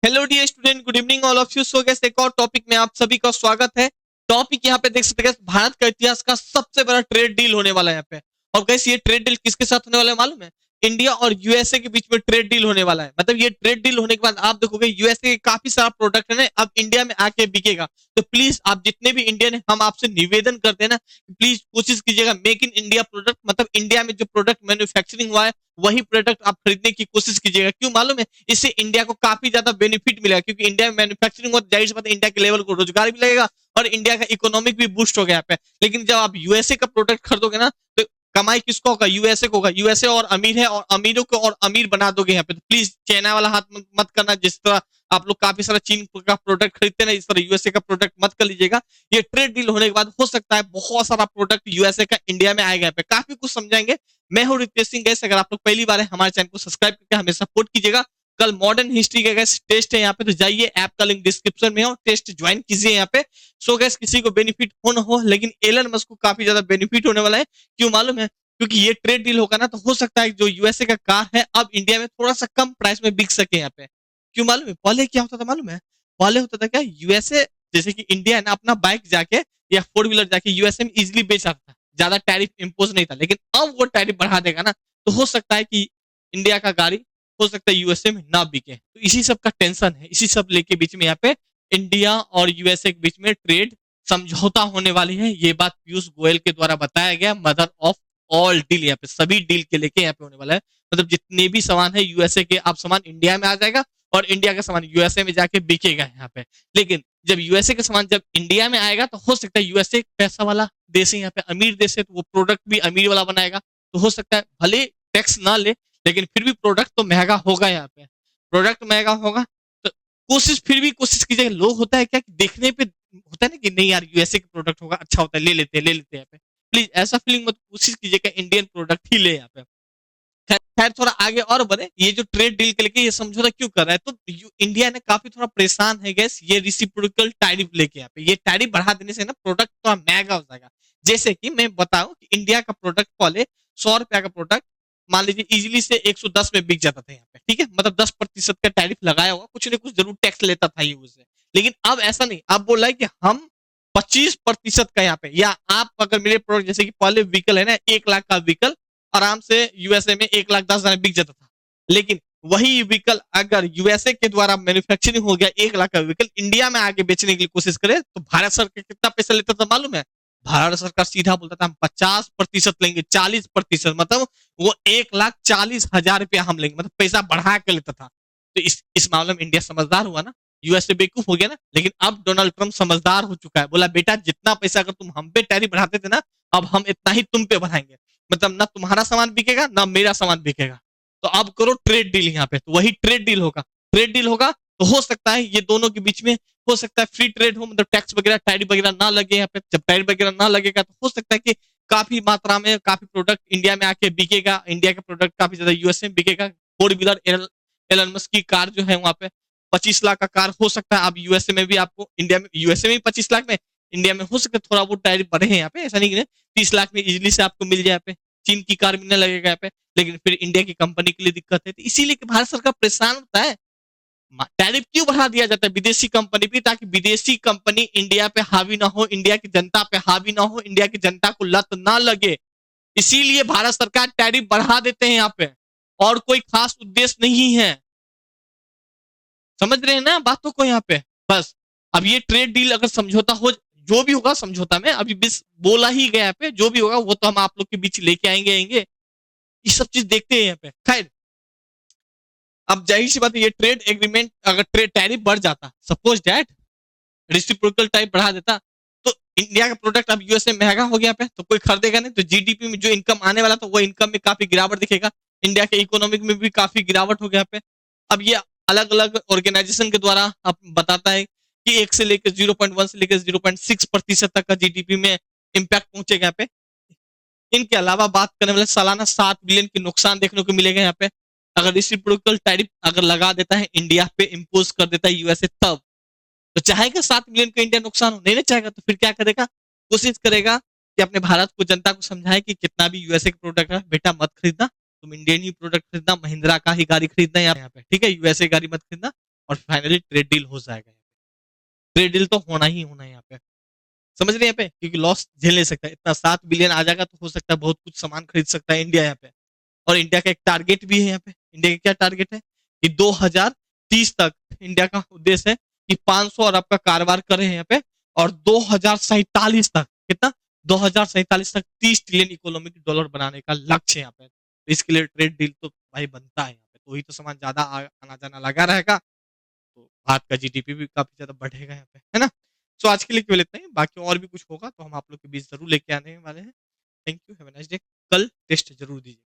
Hello dear student, good evening all of you. So guys एक और topic में आप सभी का स्वागत है। टॉपिक यहाँ पे देख सकते हैं, भारत का इतिहास का सबसे बड़ा ट्रेड डील होने वाला है यहाँ पे। और गैस ये ट्रेड डील किसके साथ होने वाला है मालूम है? इंडिया और यूएसए के बीच में ट्रेड डील होने वाला है। मतलब ये ट्रेड डील होने के बाद आप देखोगे यूएसए के काफी सारा प्रोडक्ट है ना, अब इंडिया में आके बिकेगा। तो प्लीज आप जितने भी इंडियन है, हम आपसे निवेदन करते हैं ना, प्लीज कोशिश कीजिएगा मेक इन इंडिया प्रोडक्ट, मतलब इंडिया में जो प्रोडक्ट मैन्युफैक्चरिंग हुआ है वही प्रोडक्ट आप खरीदने की कोशिश कीजिएगा। क्यों मालूम है? इससे इंडिया को काफी ज्यादा बेनिफिट मिलेगा, क्योंकि इंडिया में मैन्युफैक्चरिंग हो, जाहिर सी बात है इंडिया के लेवल को रोजगार भी लगेगा और इंडिया का इकोनॉमिक भी बूस्ट हो गया यहाँ पे। लेकिन जब आप यूएसए का प्रोडक्ट खरीदोगे ना, तो कमाई किसको होगा? यूएसए को होगा। यूएसए और अमीर है और अमीरों को और अमीर बना दोगे यहाँ पे। तो प्लीज चाइना वाला हाथ मत करना। जिस तरह आप लोग काफी सारा चीन का प्रोडक्ट खरीदते हैं ना, इस तरह यूएसए का प्रोडक्ट मत कर लीजिएगा। ये ट्रेड डील होने के बाद हो सकता है बहुत सारा प्रोडक्ट यूएसए का इंडिया में आएगा यहाँ पे। काफी कुछ समझाएंगे। मैं हूं रितेश सिंह। गैस अगर आप लोग पहली बार है हमारे चैनल को सब्सक्राइब करके हमें सपोर्ट कीजिएगा। कल मॉडर्न हिस्ट्री का गैस टेस्ट है यहाँ पे, तो जाइए, ऐप का लिंक डिस्क्रिप्शन में है और टेस्ट ज्वाइन कीजिए यहाँ पे। सो गैस किसी को बेनिफिट हो ना हो, लेकिन एलन मस्क को काफी ज्यादा बेनिफिट होने वाला है। क्यों मालूम है? क्योंकि ये ट्रेड डील होगा ना, तो हो सकता है जो यूएसए का कार है अब इंडिया में थोड़ा सा कम प्राइस में बिक सके यहाँ पे। क्यों मालूम है? पहले क्या होता था मालूम है? पहले होता था क्या, यूएसए जैसे कि इंडिया है ना, अपना बाइक जाके या फोर व्हीलर जाके यूएसए में इजिली बेच सकता था, ज्यादा टैरिफ इंपोज नहीं था। लेकिन अब वो टैरिफ बढ़ा देगा ना, तो हो सकता है कि इंडिया का गाड़ी हो सकता है यूएसए में ना बिके। तो इसी सब का टेंशन है, इसी सब लेके बीच में यहाँ पे इंडिया और यूएसए के बीच में ट्रेड समझौता होने वाली है। ये बात पीयूष गोयल के द्वारा बताया गया, मदर ऑफ ऑल डील। यहाँ पे सभी डील के लेके यहाँ पे होने वाला है। मतलब जितने भी सामान है यूएसए के, आप सामान इंडिया में आ जाएगा और इंडिया का सामान यूएसए में जाके बिकेगा यहाँ पे। लेकिन जब यूएसए का सामान जब इंडिया में आएगा, तो हो सकता है यूएसए पैसा वाला देश है यहाँ पे, अमीर देश है, तो वो प्रोडक्ट भी अमीर वाला बनाएगा। तो हो सकता है भले टैक्स ना ले, लेकिन फिर भी प्रोडक्ट तो महंगा होगा यहाँ पे। प्रोडक्ट महंगा होगा तो कोशिश, फिर भी कोशिश कीजिएगा। लोग होता है क्या कि देखने पे होता है ना कि नहीं यार यूएसए का प्रोडक्ट होगा, अच्छा होता है, ले लेते हैं ले लेते हैं यहाँ पे। प्लीज ऐसा फीलिंग मत, कोशिश कीजिएगा इंडियन प्रोडक्ट ही ले यहाँ पे। खैर खैर, थोड़ा आगे और बढ़े। ये जो ट्रेड डील के लेके ये समझौता क्यों कर रहा है, तो इंडिया ने काफी थोड़ा परेशान है गैस ये रिसिप्रोकल टैरिफ लेके। यहाँ पे ये टैरिफ बढ़ा देने से ना प्रोडक्ट थोड़ा महंगा हो जाएगा। जैसे कि मैं बताऊं कि इंडिया का प्रोडक्ट पहले 100 रुपया का प्रोडक्ट मान लीजिए इजिली से 110 में बिक जाता था यहाँ पे, ठीक है, मतलब 10% का टैरिफ लगाया हुआ, कुछ ना कुछ जरूर टैक्स लेता था यूज से। लेकिन अब ऐसा नहीं, अब बोला है कि हम 25% का यहाँ पे, या आप अगर मेरे प्रोडक्ट जैसे कि पहले व्हीकल है ना, 1 लाख का व्हीकल आराम से यूएसए में 1,10,000 बिक जाता था। लेकिन वही व्हीकल अगर यूएसए के द्वारा मैन्युफैक्चरिंग हो गया, 1 लाख का व्हीकल इंडिया में आके बेचने की कोशिश करे, तो भारत सरकार कितना पैसा लेता था मालूम है? भारत सरकार सीधा बोलता था हम 50% लेंगे, 40%, मतलब वो 1,40,000 रुपया हम लेंगे, मतलब पैसा बढ़ा के लेता था। तो इस मामले में इंडिया समझदार हुआ ना, यूएसए बेवकूफ हो गया ना। लेकिन अब डोनाल्ड ट्रंप समझदार हो चुका है, बोला बेटा जितना पैसा अगर तुम हम पे टैरिफ बढ़ाते थे ना, अब हम इतना ही तुम पे बढ़ाएंगे। मतलब ना तुम्हारा सामान बिकेगा ना मेरा सामान बिकेगा। तो अब करो ट्रेड डील यहाँ पे, तो वही ट्रेड डील होगा। ट्रेड डील होगा तो हो सकता है ये दोनों के बीच में हो सकता है फ्री ट्रेड हो, मतलब टैक्स वगैरह टैरिफ वगैरह ना लगे यहाँ पे। जब टैरिफ वगैरह ना लगेगा तो हो सकता है कि काफी मात्रा में काफी प्रोडक्ट इंडिया में आके बिकेगा, इंडिया का प्रोडक्ट काफी ज्यादा यूएसए में बिकेगा। फोर व्हीलर एलन मस्क की कार जो है वहां पे 25 लाख का कार हो सकता है, अब यूएसए में भी आपको, इंडिया में यूएसए में 25 लाख में, इंडिया में हो सकता है थोड़ा बहुत टैरिफ बढ़े हैं यहाँ पे, ऐसा नहीं कि 30 लाख में इजिली से आपको मिल जाए यहाँ पे। चीन की कार मिलने लगेगा यहाँ पे, लेकिन फिर इंडिया की कंपनी के लिए दिक्कत है। तो इसीलिए भारत सरकार परेशान होता है। टैरिफ क्यों बढ़ा दिया जाता है विदेशी कंपनी पे? ताकि विदेशी कंपनी इंडिया पे हावी ना हो, इंडिया की जनता पे हावी ना हो, इंडिया की जनता को लत ना लगे। इसीलिए भारत सरकार टैरिफ बढ़ा देते हैं यहाँ पे, और कोई खास उद्देश्य नहीं है। समझ रहे हैं ना बातों को यहाँ पे? बस अब ये ट्रेड डील अगर समझौता हो, जो भी होगा समझौता में, अभी बिस बोला ही गया यहाँ पे, जो भी होगा वो तो हम आप लोग के बीच लेके आएंगे आएंगे। ये सब चीज देखते हैं यहाँ पे। खैर, अब जाहिर सी बात है ये ट्रेड एग्रीमेंट अगर ट्रेड टैरिफ बढ़ जाता, सपोज दैट रेसिप्रोकल टाइप बढ़ा देता, तो इंडिया का प्रोडक्ट अब यूएसए महंगा हो गया पे, तो कोई खरीदेगा नहीं। तो जीडीपी में जो इनकम आने वाला था वो इनकम में काफी गिरावट दिखेगा, इंडिया के इकोनॉमिक में भी काफी गिरावट हो गया पे। अब ये अलग अलग ऑर्गेनाइजेशन के द्वारा अब बताता है कि 1 से लेकर 0.1 से लेकर 0.6% तक का जीडीपी में इम्पैक्ट पहुंचेगा यहाँ पे। इनके अलावा बात करने वाले सालाना 7 बिलियन के नुकसान देखने को मिलेगा यहाँ पे, अगर रेसिप्रोकल टैरिफ अगर लगा देता है इंडिया पे, इम्पोज कर देता है यूएसए, तब तो चाहेगा 7 बिलियन का इंडिया नुकसान हो, नहीं ना चाहेगा। तो फिर क्या करेगा? कोशिश करेगा कि अपने भारत को, जनता को समझाए कि कितना भी यूएसए का प्रोडक्ट है बेटा मत खरीदना, तुम इंडियन ही प्रोडक्ट खरीदना, महिंद्रा का ही गाड़ी खरीदना यहाँ पे, ठीक है, यूएसए गाड़ी मत खरीदना। और फाइनली ट्रेड डील हो जाएगा। ट्रेड डील तो होना ही होना है यहाँ पे, समझ रहे हैं यहाँ पे, क्योंकि लॉस झेल नहीं सकता। इतना 7 बिलियन आ जाएगा तो हो सकता है बहुत कुछ सामान खरीद सकता है इंडिया यहाँ पे। और इंडिया का एक टारगेट भी है यहाँ पे। इंडिया का क्या टारगेट है कि 2030 तक इंडिया का उद्देश्य है कि 500 अरब का कारोबार करे यहाँ पे, और 2047 तक कितना, 2047 तक 30 ट्रिलियन इकोनॉमिक डॉलर बनाने का लक्ष्य है यहाँ पे। तो इसके लिए ट्रेड डील तो भाई बनता है यहाँ पे, तो वही तो सामान ज्यादा आना जाना लगा रहेगा, तो भारत का जीडीपी भी काफी ज्यादा बढ़ेगा यहाँ पे, है ना। सो आज के लिए केवल इतना ही, बाकी और भी कुछ होगा तो हम आप लोग के बीच जरूर लेके आने वाले हैं। Thank you, have a nice day. कल टेस्ट जरूर दीजिए।